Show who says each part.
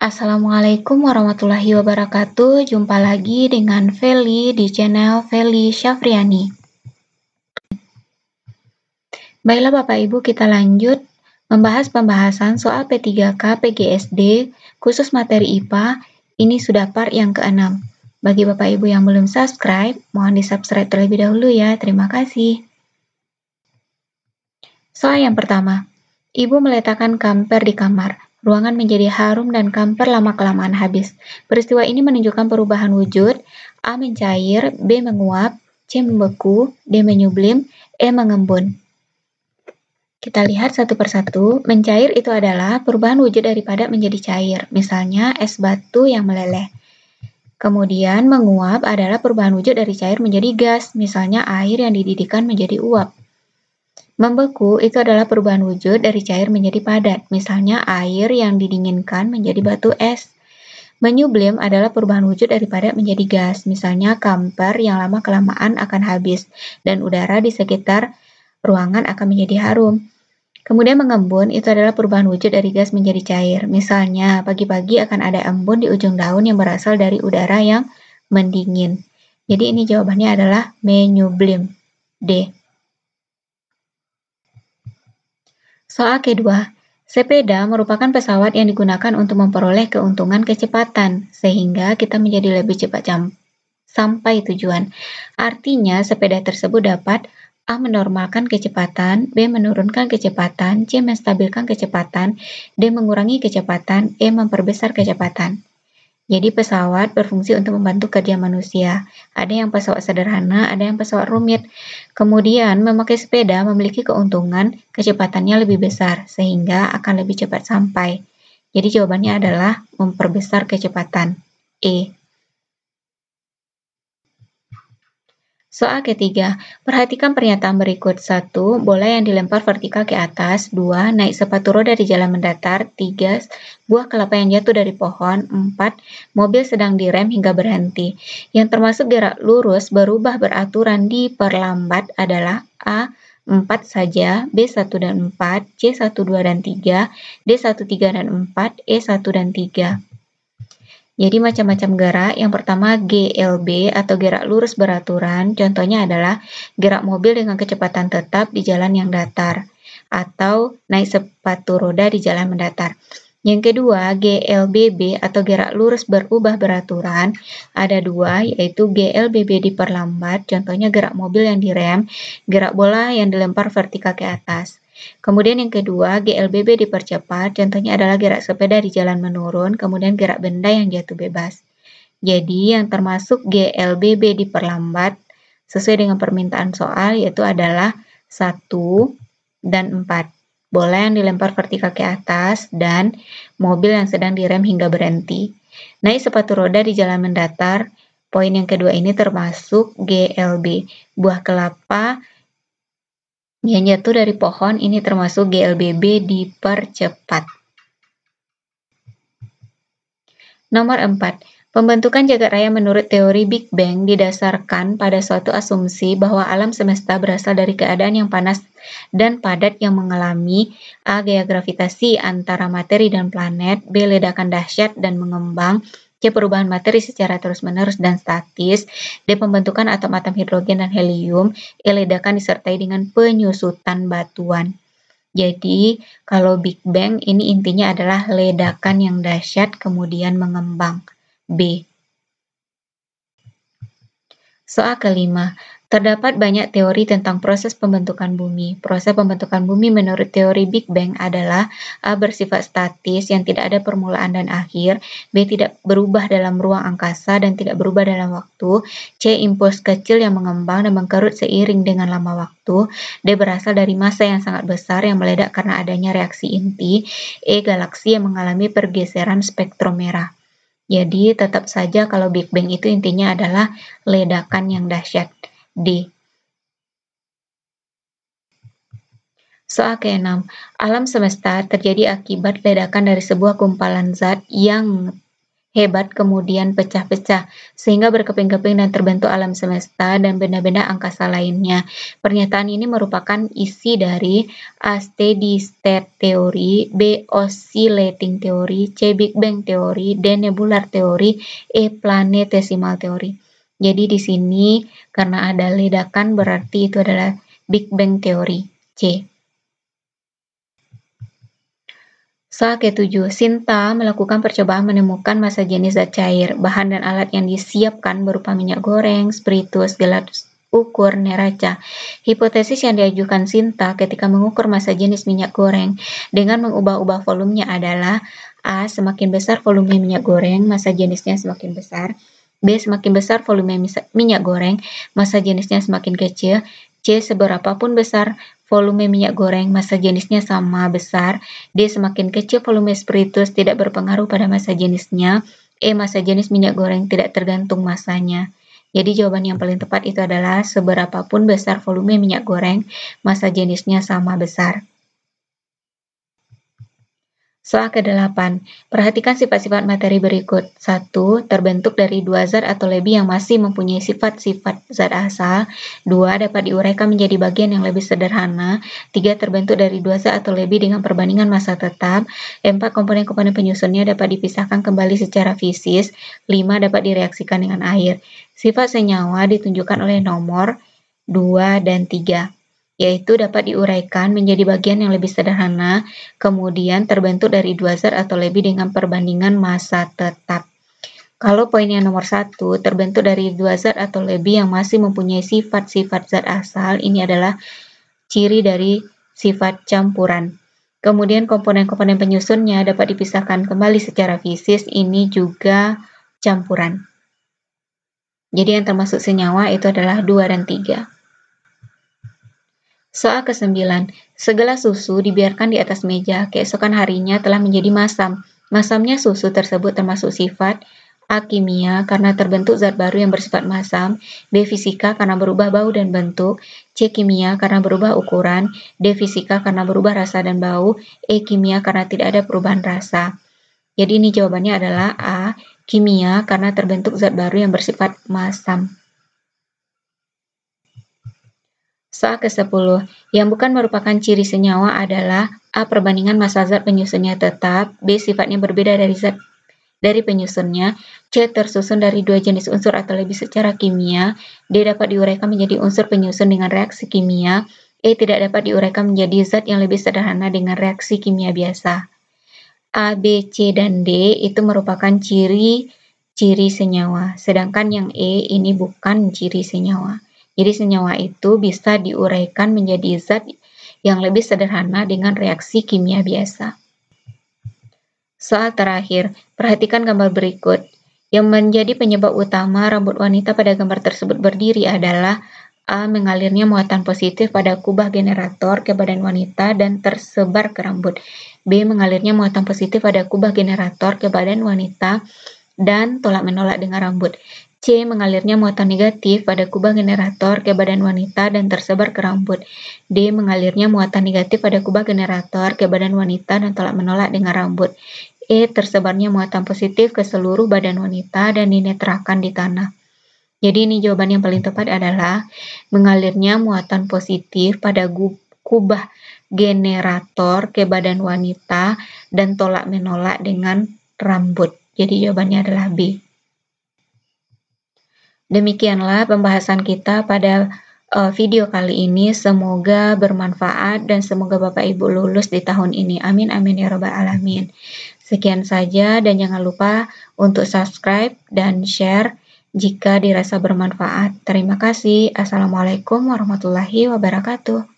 Speaker 1: Assalamualaikum warahmatullahi wabarakatuh. Jumpa lagi dengan Feli di channel Feli Syafriani. Baiklah Bapak Ibu, kita lanjut membahas pembahasan soal P3K PGSD khusus materi IPA. Ini sudah part yang ke-6. Bagi Bapak Ibu yang belum subscribe, mohon di-subscribe terlebih dahulu ya. Terima kasih. Soal yang pertama, Ibu meletakkan kamper di kamar. Ruangan menjadi harum dan kamper lama-kelamaan habis. Peristiwa ini menunjukkan perubahan wujud. A mencair, B menguap, C membeku, D menyublim, E mengembun. Kita lihat satu persatu. Mencair itu adalah perubahan wujud dari padat menjadi cair. Misalnya es batu yang meleleh. Kemudian menguap adalah perubahan wujud dari cair menjadi gas. Misalnya air yang dididihkan menjadi uap. Membeku itu adalah perubahan wujud dari cair menjadi padat, misalnya air yang didinginkan menjadi batu es. Menyublim adalah perubahan wujud dari padat menjadi gas, misalnya kamper yang lama-kelamaan akan habis, dan udara di sekitar ruangan akan menjadi harum. Kemudian mengembun itu adalah perubahan wujud dari gas menjadi cair, misalnya pagi-pagi akan ada embun di ujung daun yang berasal dari udara yang mendingin. Jadi ini jawabannya adalah menyublim, D. Soal kedua, sepeda merupakan pesawat yang digunakan untuk memperoleh keuntungan kecepatan, sehingga kita menjadi lebih cepat sampai tujuan. Artinya, sepeda tersebut dapat A. menormalkan kecepatan, B. menurunkan kecepatan, C. menstabilkan kecepatan, D. mengurangi kecepatan, E. memperbesar kecepatan. Jadi pesawat berfungsi untuk membantu kerja manusia. Ada yang pesawat sederhana, ada yang pesawat rumit. Kemudian memakai sepeda memiliki keuntungan kecepatannya lebih besar, sehingga akan lebih cepat sampai. Jadi jawabannya adalah memperbesar kecepatan. E. Soal ketiga, perhatikan pernyataan berikut. 1. Bola yang dilempar vertikal ke atas. 2. Naik sepatu roda di jalan mendatar. 3. Buah kelapa yang jatuh dari pohon. 4. Mobil sedang direm hingga berhenti. Yang termasuk gerak lurus berubah beraturan diperlambat adalah A. 4 saja, B. 1 dan 4, C. 1, 2 dan 3, D. 1, 3 dan 4, E. 1 dan 3. Jadi macam-macam gerak. Yang pertama GLB atau gerak lurus beraturan. Contohnya adalah gerak mobil dengan kecepatan tetap di jalan yang datar atau naik sepatu roda di jalan mendatar. Yang kedua GLBB atau gerak lurus berubah beraturan. Ada dua, yaitu GLBB diperlambat. Contohnya gerak mobil yang direm, gerak bola yang dilempar vertikal ke atas. Kemudian yang kedua, GLBB dipercepat, contohnya adalah gerak sepeda di jalan menurun, kemudian gerak benda yang jatuh bebas. Jadi yang termasuk GLBB diperlambat sesuai dengan permintaan soal yaitu adalah 1 dan 4. Bola yang dilempar vertikal ke atas dan mobil yang sedang direm hingga berhenti. Naik sepatu roda di jalan mendatar, poin yang kedua ini termasuk GLB. Buah kelapa yang jatuh dari pohon ini termasuk GLBB dipercepat. Nomor 4. Pembentukan jagat raya menurut teori Big Bang didasarkan pada suatu asumsi bahwa alam semesta berasal dari keadaan yang panas dan padat yang mengalami A. Gaya gravitasi antara materi dan planet, B. Ledakan dahsyat dan mengembang, C. Perubahan materi secara terus-menerus dan statis, D. Pembentukan atom-atom hidrogen dan helium, E. Ledakan disertai dengan penyusutan batuan. Jadi, kalau Big Bang ini intinya adalah ledakan yang dahsyat kemudian mengembang. B. Soal kelima, terdapat banyak teori tentang proses pembentukan bumi. Proses pembentukan bumi menurut teori Big Bang adalah A. bersifat statis yang tidak ada permulaan dan akhir, B. tidak berubah dalam ruang angkasa dan tidak berubah dalam waktu, C. impuls kecil yang mengembang dan mengkerut seiring dengan lama waktu, D. berasal dari massa yang sangat besar yang meledak karena adanya reaksi inti, E. galaksi yang mengalami pergeseran spektrum merah. Jadi tetap saja kalau Big Bang itu intinya adalah ledakan yang dahsyat. D. Soal ke-6. Alam semesta terjadi akibat ledakan dari sebuah gumpalan zat yang hebat kemudian pecah-pecah, sehingga berkeping-keping dan terbentuk alam semesta dan benda-benda angkasa lainnya. Pernyataan ini merupakan isi dari A. Steady State Theory, B. Oscillating Theory, C. Big Bang Theory, D. Nebular Theory, E. Planetesimal Theory. Jadi di sini karena ada ledakan berarti itu adalah Big Bang Theory, C. Soal ke-7, Sinta melakukan percobaan menemukan massa jenis zat cair, bahan dan alat yang disiapkan berupa minyak goreng, spiritus, gelas ukur, neraca. Hipotesis yang diajukan Sinta ketika mengukur massa jenis minyak goreng dengan mengubah-ubah volumenya adalah A. Semakin besar volume minyak goreng, massa jenisnya semakin besar. B. Semakin besar volume minyak goreng, massa jenisnya semakin kecil. C. Seberapapun besar volume minyak goreng, massa jenisnya sama besar. D. Semakin kecil volume spiritus tidak berpengaruh pada massa jenisnya. E. Massa jenis minyak goreng tidak tergantung massanya. Jadi jawaban yang paling tepat itu adalah seberapapun besar volume minyak goreng, massa jenisnya sama besar. Soal ke-8, perhatikan sifat-sifat materi berikut. 1. Terbentuk dari dua zat atau lebih yang masih mempunyai sifat-sifat zat asal. 2. Dapat diuraikan menjadi bagian yang lebih sederhana. 3. Terbentuk dari dua zat atau lebih dengan perbandingan massa tetap. 4. Komponen-komponen penyusunnya dapat dipisahkan kembali secara fisis. 5. Dapat direaksikan dengan air. Sifat senyawa ditunjukkan oleh nomor 2 dan 3. Yaitu dapat diuraikan menjadi bagian yang lebih sederhana, kemudian terbentuk dari dua zat atau lebih dengan perbandingan massa tetap. Kalau poin yang nomor 1, terbentuk dari dua zat atau lebih yang masih mempunyai sifat-sifat zat asal, ini adalah ciri dari sifat campuran. Kemudian komponen-komponen penyusunnya dapat dipisahkan kembali secara fisis, ini juga campuran. Jadi yang termasuk senyawa itu adalah 2 dan 3. Soal ke-9, segelas susu dibiarkan di atas meja, keesokan harinya telah menjadi masam. Masamnya susu tersebut termasuk sifat A. Kimia karena terbentuk zat baru yang bersifat masam, B. Fisika karena berubah bau dan bentuk, C. Kimia karena berubah ukuran, D. Fisika karena berubah rasa dan bau, E. Kimia karena tidak ada perubahan rasa. Jadi ini jawabannya adalah A. Kimia karena terbentuk zat baru yang bersifat masam. Soal ke-10, yang bukan merupakan ciri senyawa adalah A. Perbandingan massa zat penyusunnya tetap, B. Sifatnya berbeda dari penyusunnya, C. Tersusun dari dua jenis unsur atau lebih secara kimia, D. Dapat diuraikan menjadi unsur penyusun dengan reaksi kimia, E. Tidak dapat diuraikan menjadi zat yang lebih sederhana dengan reaksi kimia biasa. A, B, C, dan D itu merupakan ciri senyawa, sedangkan yang E ini bukan ciri senyawa. Jadi senyawa itu bisa diuraikan menjadi zat yang lebih sederhana dengan reaksi kimia biasa. Soal terakhir, perhatikan gambar berikut. Yang menjadi penyebab utama rambut wanita pada gambar tersebut berdiri adalah A. Mengalirnya muatan positif pada kubah generator ke badan wanita dan tersebar ke rambut. B. Mengalirnya muatan positif pada kubah generator ke badan wanita dan tolak-menolak dengan rambut. C. Mengalirnya muatan negatif pada kubah generator ke badan wanita dan tersebar ke rambut. D. Mengalirnya muatan negatif pada kubah generator ke badan wanita dan tolak-menolak dengan rambut. E. Tersebarnya muatan positif ke seluruh badan wanita dan dinetralkan di tanah. Jadi ini jawaban yang paling tepat adalah mengalirnya muatan positif pada kubah generator ke badan wanita dan tolak-menolak dengan rambut. Jadi jawabannya adalah B. Demikianlah pembahasan kita pada video kali ini. Semoga bermanfaat dan semoga Bapak Ibu lulus di tahun ini. Amin amin ya rabbal alamin. Sekian saja dan jangan lupa untuk subscribe dan share jika dirasa bermanfaat. Terima kasih. Assalamualaikum warahmatullahi wabarakatuh.